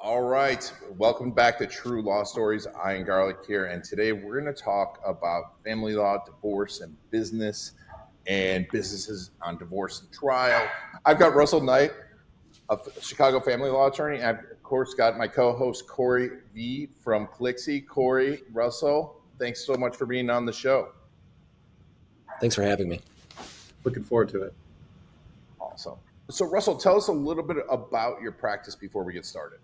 All right, welcome back to True Law Stories. Ian Garlic here, and today we're going to talk about family law, divorce, and businesses on divorce and trial. I've got Russell Knight, a Chicago family law attorney, and I've, of course, got my co-host Corey V from Clixie. Corey, Russell, thanks so much for being on the show. Thanks for having me. Looking forward to it. Awesome. So, Russell, tell us a little bit about your practice before we get started.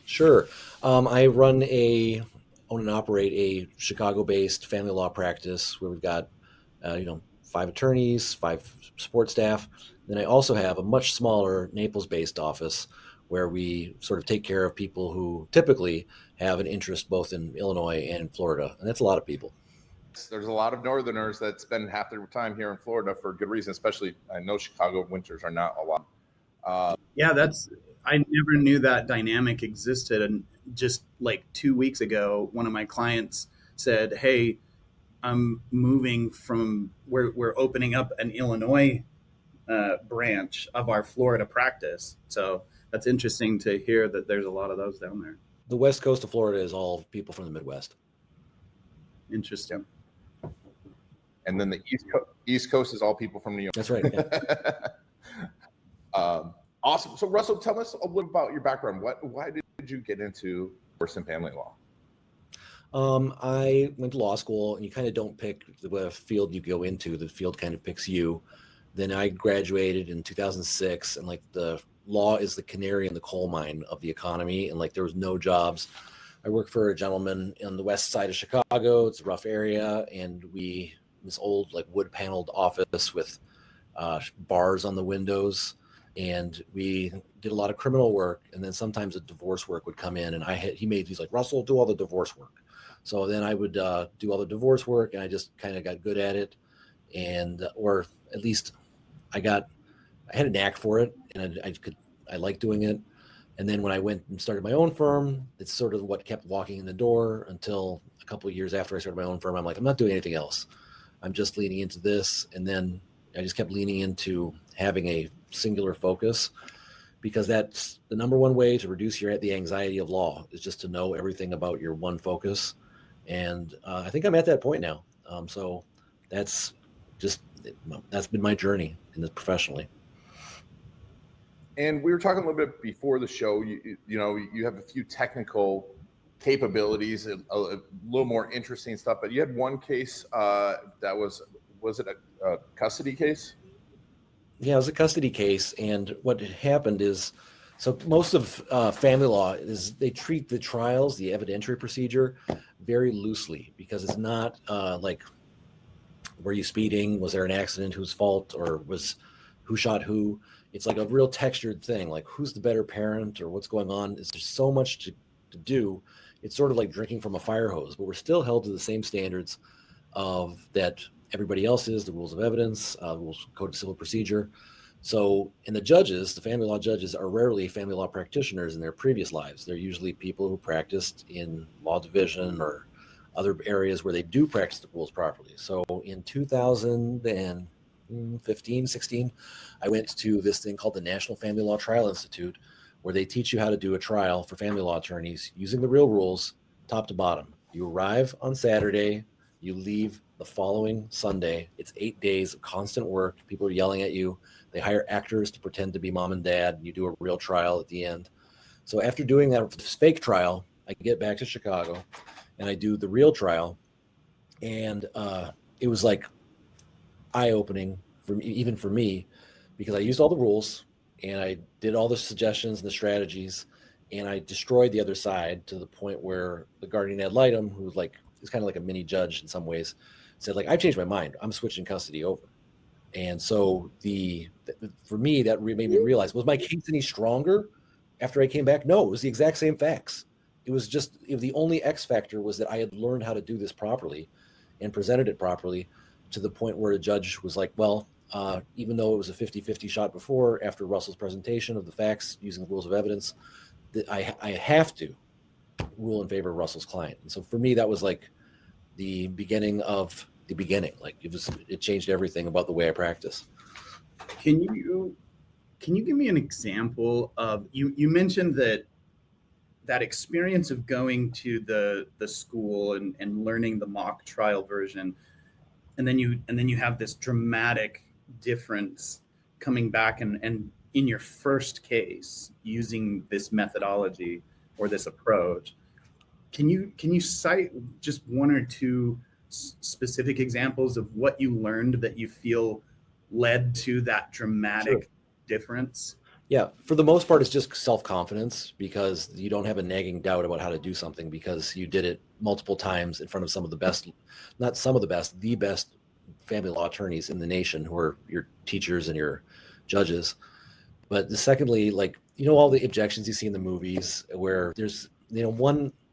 Sure. I own and operate a Chicago-based family law practice where we've got, 5 attorneys, 5 support staff. Then I also have a much smaller Naples-based office where we sort of take care of people who typically have an interest both in Illinois and in Florida, and that's a lot of people. There's a lot of Northerners that spend half their time here in Florida for good reason, especially I know Chicago winters are not a lot. I never knew that dynamic existed. And just like 2 weeks ago, one of my clients said, "Hey, I'm moving from we're opening up an Illinois branch of our Florida practice." So that's interesting to hear that there's a lot of those down there. The west coast of Florida is all people from the Midwest. Interesting. And then the East Coast is all people from New York. That's right. Yeah. Awesome. So, Russell, tell us a little about your background. Why did you get into divorce and family law? I went to law school, and you kind of don't pick the field you go into. The field kind of picks you. Then I graduated in 2006, and the law is the canary in the coal mine of the economy, and there was no jobs. I worked for a gentleman on the west side of Chicago. It's a rough area, and this old wood paneled office with bars on the windows. And we did a lot of criminal work, and then sometimes a divorce work would come in, and he's like, "Russell, do all the divorce work." So then I would do all the divorce work, and I just kind of got good at it, or at least I had a knack for it, and I liked doing it. And then when I went and started my own firm, it's sort of what kept walking in the door until a couple of years after I started my own firm. I'm like, I'm not doing anything else. I'm just leaning into this, and then I just kept leaning into having a singular focus, because that's the number one way to reduce the anxiety of law is just to know everything about your one focus. And I think I'm at that point now. So that's been my journey in this professionally. And we were talking a little bit before the show. You have a few technical capabilities, a little more interesting stuff. But you had one case that was it a custody case? Yeah, it was a custody case, and what happened is, so most of family law is they treat the trials, the evidentiary procedure, very loosely, because it's not were you speeding, was there an accident, whose fault, or who shot who. It's like a real textured thing, like who's the better parent or what's going on. There's so much to do. It's sort of like drinking from a fire hose, but we're still held to the same standards of that everybody else is, the rules of evidence, rules code of civil procedure. So, and the family law judges are rarely family law practitioners in their previous lives. They're usually people who practiced in law division or other areas where they do practice the rules properly. So in 2015, 16, I went to this thing called the National Family Law Trial Institute, where they teach you how to do a trial for family law attorneys using the real rules, top to bottom. You arrive on Saturday, you leave the following Sunday. It's 8 days of constant work. People are yelling at you. They hire actors to pretend to be mom and dad. And you do a real trial at the end. So after doing that fake trial, I get back to Chicago and I do the real trial. And it was eye-opening even for me, because I used all the rules and I did all the suggestions and the strategies, and I destroyed the other side to the point where the guardian ad litem, who is kind of like a mini judge in some ways, said, I've changed my mind. I'm switching custody over. And so for me, that made me realize, was my case any stronger after I came back? No, it was the exact same facts. It was the only X factor was that I had learned how to do this properly and presented it properly, to the point where a judge was like, well, even though it was a 50-50 shot before, after Russell's presentation of the facts using the rules of evidence, that I have to rule in favor of Russell's client. And so for me, that was the beginning of the beginning. It changed everything about the way I practice. Can you give me an example of, you mentioned that that experience of going to the school and learning the mock trial version, and then you have this dramatic difference coming back and in your first case using this methodology or this approach. Can you cite just one or two specific examples of what you learned that you feel led to that dramatic Sure. difference? Yeah, for the most part, it's just self-confidence because you don't have a nagging doubt about how to do something because you did it multiple times in front of some of the best, not some of the best family law attorneys in the nation who are your teachers and your judges. But secondly, like, all the objections you see in the movies where there's,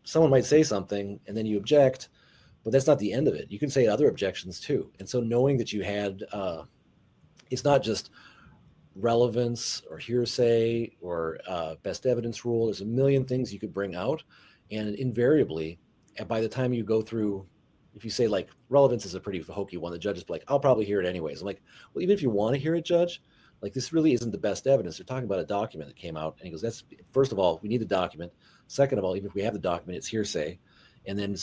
someone might say something and then you object, but that's not the end of it. You can say other objections too. And so knowing that you had, it's not just relevance or hearsay or best evidence rule. There's a million things you could bring out. And invariably, by the time you go through, if you say like relevance is a pretty hokey one, the judge is like, I'll probably hear it anyways. I'm like, well, even if you want to hear it, judge, like this really isn't the best evidence. They're talking about a document that came out. And he goes, that's, first of all, we need the document. Second of all, even if we have the document, it's hearsay. And then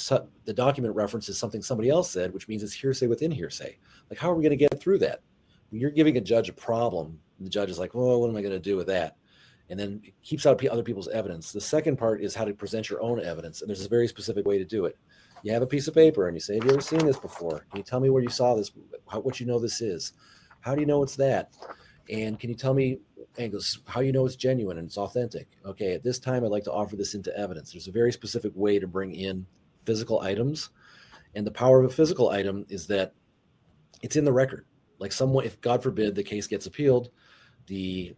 the document references something somebody else said, which means it's hearsay within hearsay. Like, how are we going to get through that? When you're giving a judge a problem, the judge is like, well, what am I going to do with that? And then it keeps out other people's evidence. The second part is how to present your own evidence. And there's a very specific way to do it. You have a piece of paper and you say, have you ever seen this before? Can you tell me where you saw this? What you know this is? How do you know it's that? And can you tell me, and goes, how you know it's genuine and it's authentic? Okay, at this time, I'd like to offer this into evidence. There's a very specific way to bring in physical items. And the power of a physical item is that it's in the record. Like someone, if God forbid the case gets appealed, the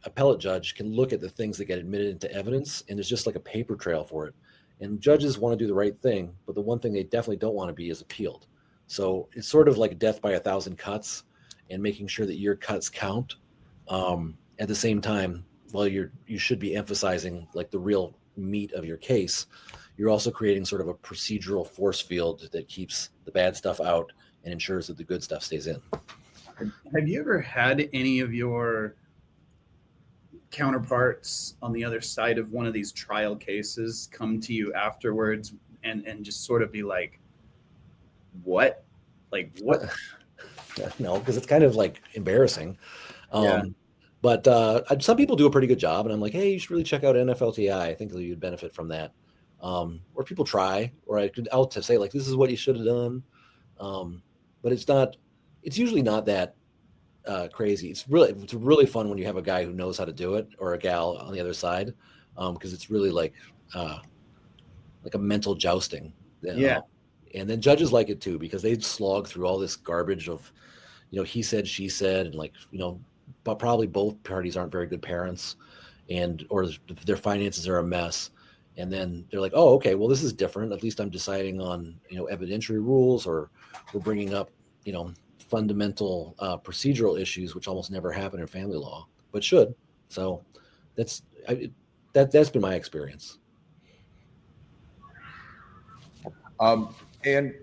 appellate judge can look at the things that get admitted into evidence, and there's just like a paper trail for it. And judges want to do the right thing, but the one thing they definitely don't want to be is appealed. So it's sort of like death by 1,000 cuts, and making sure that your cuts count. At the same time, while you should be emphasizing like the real meat of your case, you're also creating sort of a procedural force field that keeps the bad stuff out and ensures that the good stuff stays in. Have you ever had any of your counterparts on the other side of one of these trial cases come to you afterwards and just sort of be like, what? Like, what? No, because it's kind of like embarrassing. Yeah. But some people do a pretty good job, and I'm like, hey, you should really check out NFLTI. I think that you'd benefit from that. Or people try, or I'll say like, this is what you should have done. But it's usually not that crazy. It's really fun when you have a guy who knows how to do it, or a gal on the other side, because it's really like a mental jousting. Yeah. And then judges like it too, because they slog through all this garbage of, he said, she said, and like, but probably both parties aren't very good parents, or their finances are a mess. And then they're like, oh, okay, well, this is different. At least I'm deciding on, evidentiary rules, or we're bringing up, fundamental procedural issues, which almost never happen in family law, but should. So that's been my experience. And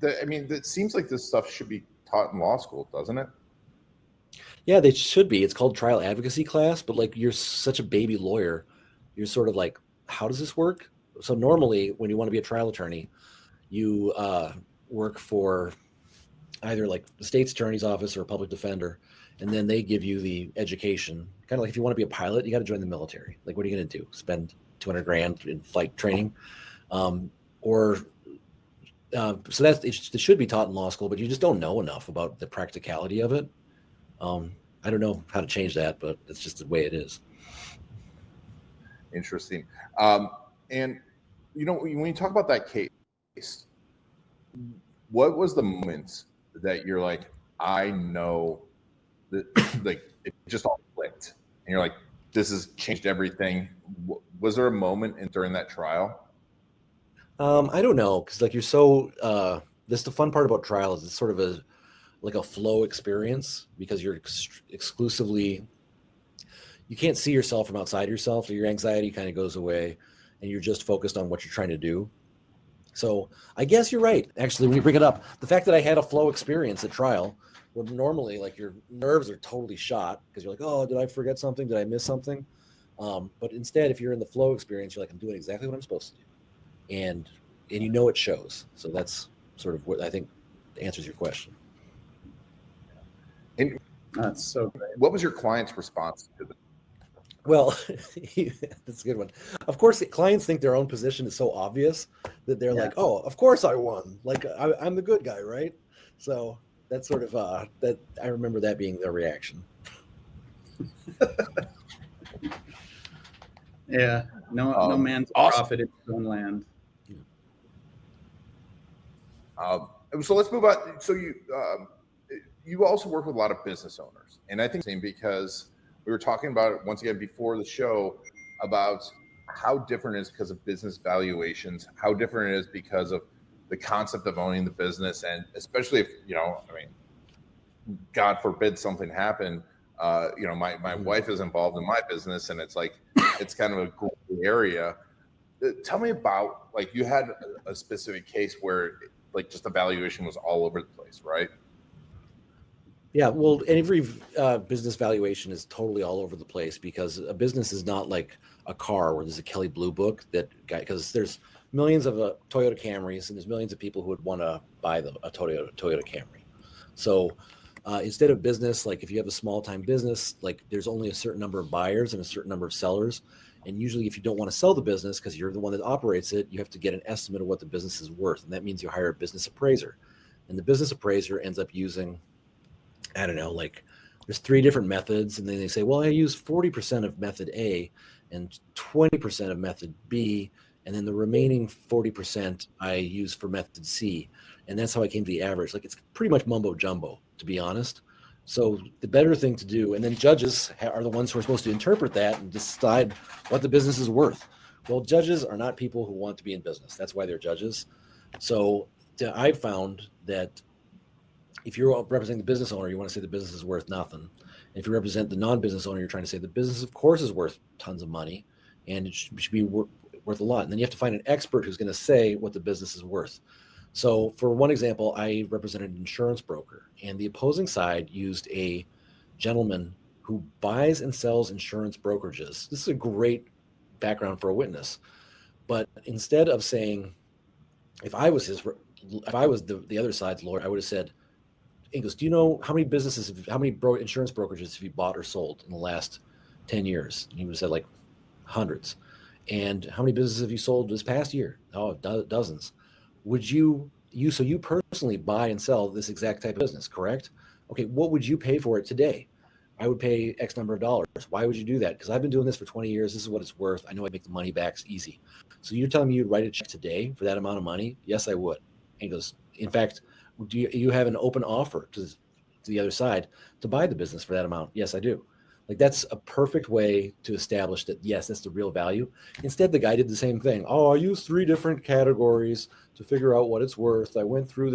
it seems like this stuff should be taught in law school, doesn't it? Yeah, they should be. It's called trial advocacy class, but like, you're such a baby lawyer, you're sort of like, how does this work? So normally when you want to be a trial attorney, you work for either like the state's attorney's office or a public defender, and then they give you the education. Kind of like if you want to be a pilot, you got to join the military. Like, what are you going to do? Spend $200,000 in flight training? So it should be taught in law school, but you just don't know enough about the practicality of it. I don't know how to change that, but it's just the way it is. Interesting. And when you talk about that case, what was the moment that you're like, I know that, like, it just all clicked, and you're like, this has changed everything? Was there a moment during that trial? I don't know, because like, you're so this the fun part about trial is it's sort of a flow experience, because you're exclusively, you can't see yourself from outside yourself, so your anxiety kind of goes away and you're just focused on what you're trying to do. So I guess you're right. Actually, when you bring it up, the fact that I had a flow experience at trial, where normally like your nerves are totally shot because you're like, oh, did I forget something? Did I miss something? But instead, if you're in the flow experience, you're like, I'm doing exactly what I'm supposed to do, and you know it shows. So that's sort of what I think answers your question. And That's so great. what was your client's response to this? Well, that's a good one. Of course, clients think their own position is so obvious that they're like, "Oh, of course I won. Like I'm the good guy, right?" So that's sort of that. I remember that being their reaction. Yeah, no man's awesome. prophet in his own land. So let's move on. So you also work with a lot of business owners, and I think because we were talking about it once again before the show about how different it is because of business valuations, how different it is because of the concept of owning the business, and especially if God forbid something happened. My wife is involved in my business, and it's like it's kind of a gray area. Tell me about like you had a specific case where like just the valuation was all over the place, right? Yeah, well, and every business valuation is totally all over the place because a business is not like a car where there's a Kelly Blue Book because there's millions of Toyota Camrys and there's millions of people who would want to buy a Toyota Camry. So instead of business, like if you have a small time business, like there's only a certain number of buyers and a certain number of sellers. And usually if you don't want to sell the business because you're the one that operates it, you have to get an estimate of what the business is worth. And that means you hire a business appraiser. And the business appraiser ends up using, I don't know, like there's 3 different methods. And then they say, well, I use 40% of method A and 20% of method B. And then the remaining 40% I use for method C. And that's how I came to the average. Like it's pretty much mumbo jumbo, to be honest. So the better thing to do, and then judges are the ones who are supposed to interpret that and decide what the business is worth. Well, judges are not people who want to be in business. That's why they're judges. So I found that if you're representing the business owner, you want to say the business is worth nothing. And if you represent the non-business owner, you're trying to say the business, of course, is worth tons of money and it should be worth a lot. And then you have to find an expert who's going to say what the business is worth. So for one example, I represented an insurance broker, and the opposing side used a gentleman who buys and sells insurance brokerages. This is a great background for a witness. But instead of saying, if I was the other side's lawyer, I would have said, he goes, do you know how many insurance brokerages have you bought or sold in the last 10 years? And he would have said like hundreds. And how many businesses have you sold this past year? Oh, dozens. Would you personally buy and sell this exact type of business, correct? Okay, what would you pay for it today? I would pay X number of dollars. Why would you do that? Because I've been doing this for 20 years. This is what it's worth. I know I make the money back. It's easy. So you're telling me you'd write a check today for that amount of money? Yes, I would. And he goes, in fact, do you have an open offer to the other side to buy the business for that amount? Yes, I do. Like that's a perfect way to establish that, yes, that's the real value. Instead, the guy did the same thing. Oh, I used 3 different categories to figure out what it's worth. I went through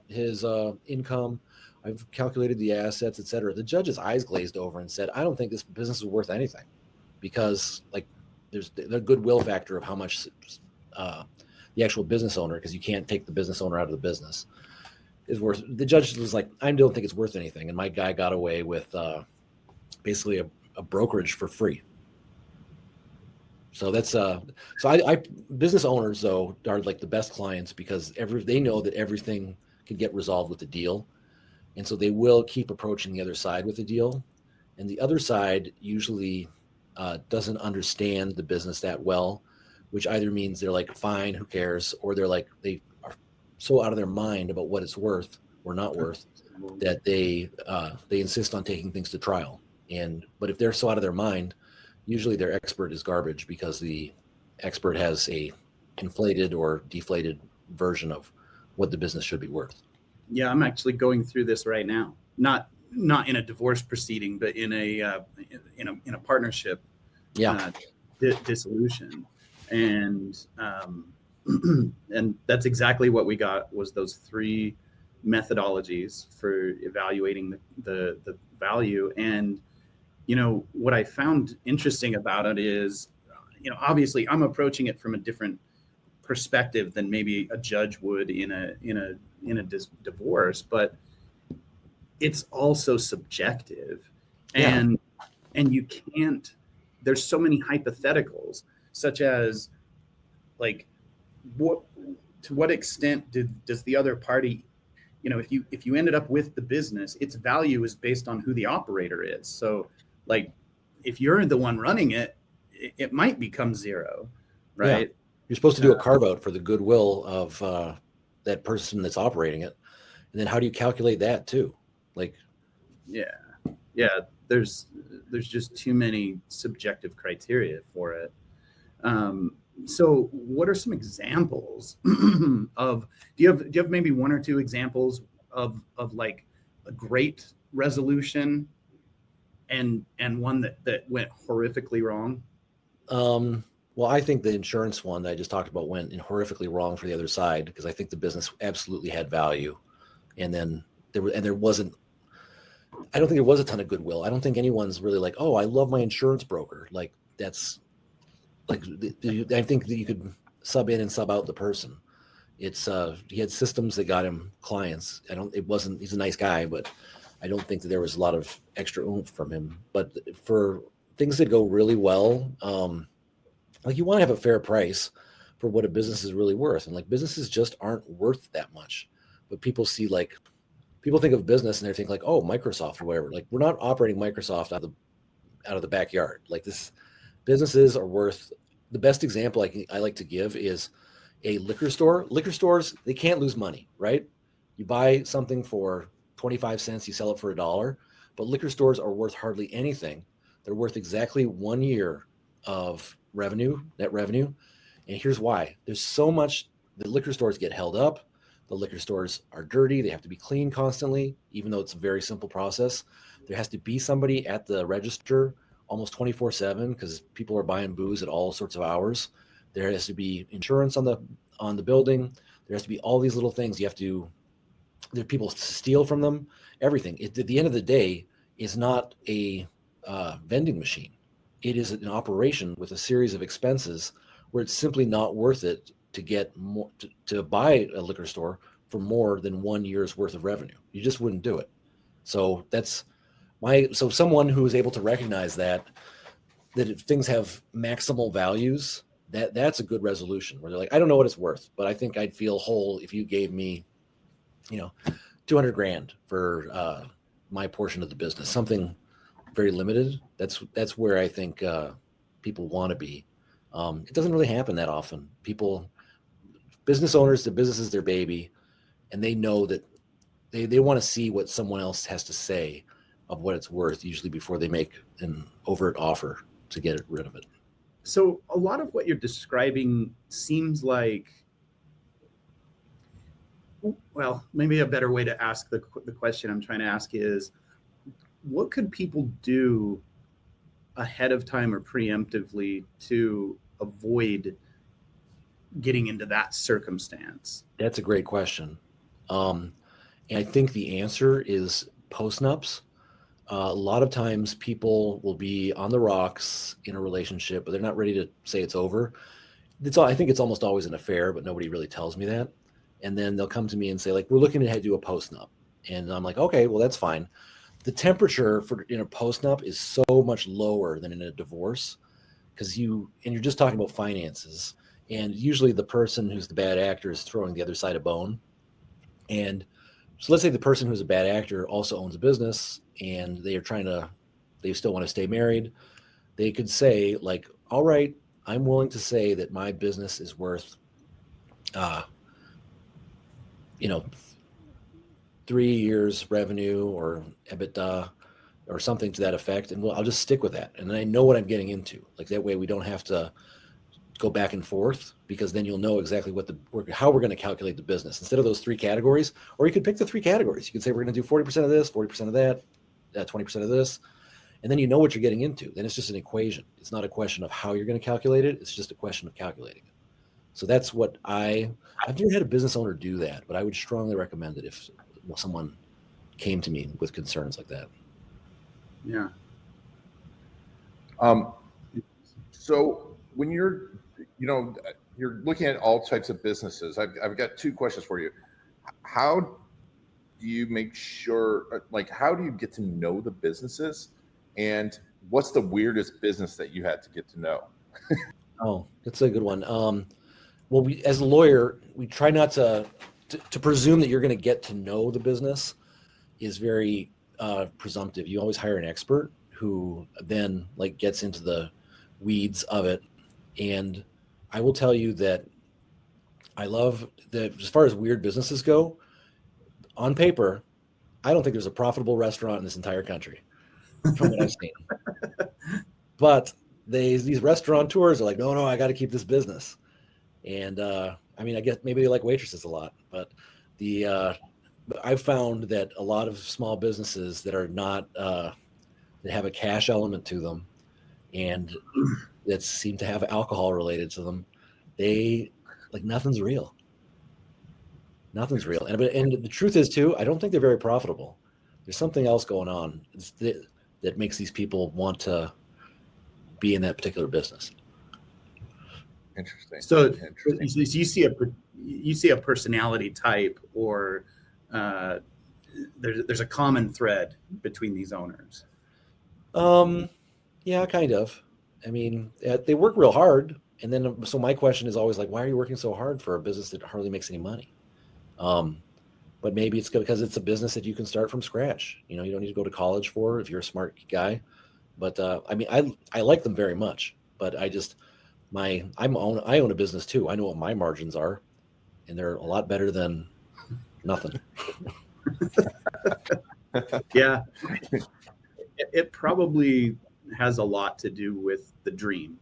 his income. I've calculated the assets, et cetera. The judge's eyes glazed over and said, I don't think this business is worth anything because like there's the goodwill factor of how much the actual business owner, because you can't take the business owner out of the business, is worth. The judge was like, I don't think it's worth anything. And my guy got away with basically a brokerage for free. So that's I business owners though are like the best clients because they know that everything can get resolved with the deal. And so they will keep approaching the other side with the deal. And the other side usually doesn't understand the business that well, which either means they're like, fine, who cares? Or they're like, they are so out of their mind about what it's worth or not worth that they insist on taking things to trial. But if they're so out of their mind, usually their expert is garbage because the expert has a inflated or deflated version of what the business should be worth. Yeah, I'm actually going through this right now. Not in a divorce proceeding, but in a partnership. Yeah. Dissolution, and and that's exactly what we got was those 3 methodologies for evaluating the value. And what I found interesting about it is, obviously I'm approaching it from a different perspective than maybe a judge would in a divorce, but it's also subjective. Yeah. And you can't there's so many hypotheticals, such as like what to what extent does the other party, if you ended up with the business, its value is based on who the operator is. So like if you're the one running it, it might become zero, Yeah. right? You're supposed to do a carve out for the goodwill of that person that's operating it. And then how do you calculate that too? Like, Yeah, there's just too many subjective criteria for it. So what are some examples of, do you have maybe one or two examples of like a great resolution and one that went horrifically wrong? well, I think the insurance one that I just talked about went horrifically wrong for the other side, because I think the business absolutely had value. And then there wasn't, I don't think there was a ton of goodwill. I don't think anyone's really like, oh, I love my insurance broker. Like that's like, I think that you could sub in and sub out the person. It's he had systems that got him clients. He's a nice guy, but I don't think that there was a lot of extra oomph from him. But for things that go really well, like you want to have a fair price for what a business is really worth. And like businesses just aren't worth that much. But people think of business and they think like, oh, Microsoft or whatever. Like we're not operating Microsoft out of the backyard. Like this, businesses are worth. The best example I like to give is a liquor store. Liquor stores, they can't lose money, right? You buy something for 25 cents, you sell it for $1, but liquor stores are worth hardly anything. They're worth exactly 1 year of revenue, net revenue. And here's why. There's so much, the liquor stores get held up. The liquor stores are dirty. They have to be cleaned constantly, even though it's a very simple process. There has to be somebody at the register almost 24/7 because people are buying booze at all sorts of hours. There has to be insurance on the building. There has to be all these little things. There are people steal from them. Everything. At the end of the day, is not a vending machine. It is an operation with a series of expenses where it's simply not worth it to get more to buy a liquor store for more than 1 year's worth of revenue. You just wouldn't do it. So so someone who is able to recognize that if things have maximal values, that's a good resolution where they're like, I don't know what it's worth, but I think I'd feel whole if you gave me, 200 grand for my portion of the business, something very limited. That's where I think people want to be. It doesn't really happen that often. Business owners, the business is their baby, and they know that they want to see what someone else has to say of what it's worth, usually before they make an overt offer to get rid of it. So a lot of what you're describing seems like, well, maybe a better way to ask the question I'm trying to ask is, what could people do ahead of time or preemptively to avoid getting into that circumstance? That's a great question. And I think the answer is postnups. A lot of times people will be on the rocks in a relationship, but they're not ready to say it's over. I think it's almost always an affair, but nobody really tells me that. And then they'll come to me and say, like, we're looking to do a postnup. And I'm like, okay, well, that's fine. The temperature in a postnup is so much lower than in a divorce because you're just talking about finances. And usually the person who's the bad actor is throwing the other side a bone. And so let's say the person who's a bad actor also owns a business and they still want to stay married. They could say like, all right, I'm willing to say that my business is worth, 3 years revenue or EBITDA or something to that effect. And I'll just stick with that. And then I know what I'm getting into. Like that way we don't have to go back and forth, because then you'll know exactly how we're going to calculate the business instead of those 3 categories. Or you could pick the 3 categories. You could say we're going to do 40% of this, 40% of that, 20% of this, and then you know what you're getting into. Then it's just an equation. It's not a question of how you're going to calculate it. It's just a question of calculating it. So that's what I've never had a business owner do that, but I would strongly recommend it if someone came to me with concerns like that. Yeah. So when you're looking at all types of businesses, I've got 2 questions for you. How do you make sure, like, how do you get to know the businesses? And what's the weirdest business that you had to get to know? Oh, that's a good one. Well, we, as a lawyer, we try not to presume that you're going to get to know the business is very presumptive. You always hire an expert who then like gets into the weeds of it. And I will tell you that I love that as far as weird businesses go, on paper, I don't think there's a profitable restaurant in this entire country from what I've seen. But these restaurateurs are like, no, I got to keep this business. And I mean, I guess maybe they like waitresses a lot, but I've found that a lot of small businesses that are not that have a cash element to them and that seem to have alcohol related to them, they like nothing's real. Nothing's real. And the truth is too, I don't think they're very profitable. There's something else going on that makes these people want to be in that particular business. Interesting. So Interesting. you see a personality type, or there's a common thread between these owners. Yeah, kind of. I mean, they work real hard, and then so my question is always like, why are you working so hard for a business that hardly makes any money? But maybe it's because it's a business that you can start from scratch. You know, you don't need to go to college for if you're a smart guy. But I mean, I like them very much, but I own a business too. I know what my margins are, and they're a lot better than nothing. Yeah, it probably has a lot to do with the dream,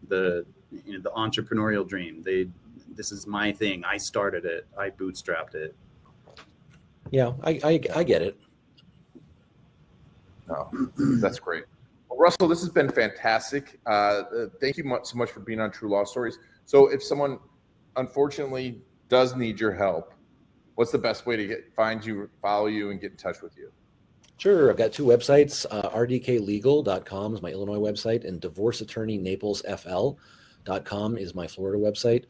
the entrepreneurial dream. This is my thing. I started it. I bootstrapped it. Yeah, I get it. No, that's great. Well, Russell, this has been fantastic. Thank you so much for being on True Law Stories. So if someone unfortunately does need your help, what's the best way to find you, follow you, and get in touch with you? Sure. I've got two websites. rdklegal.com is my Illinois website, and divorceattorneynaplesfl.com is my Florida website.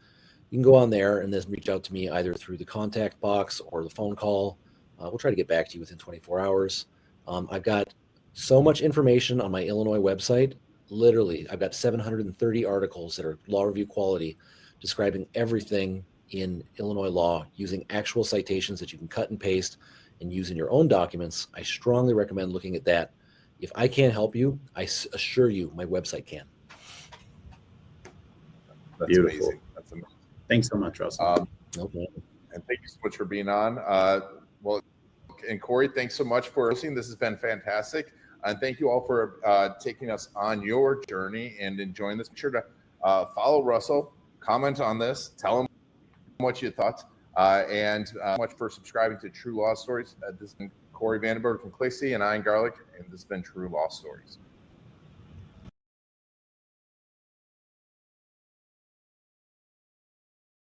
You can go on there and then reach out to me either through the contact box or the phone call. We'll try to get back to you within 24 hours. I've got so much information on my Illinois website. Literally, I've got 730 articles that are law review quality describing everything in Illinois law using actual citations that you can cut and paste and use in your own documents. I strongly recommend looking at that. If I can't help you, I assure you my website can. That's Beautiful. amazing. That's amazing. Thanks so much, Russell. No problem. And thank you so much for being on. Well, and Corey, thanks so much for listening. This has been fantastic. And thank you all for taking us on your journey and enjoying this. Be sure to follow Russell, comment on this, tell him what you thought, and much for subscribing to True Law Stories. This has been Corey Vandenberg from Clixie and Iron Garlic, and this has been True Law Stories.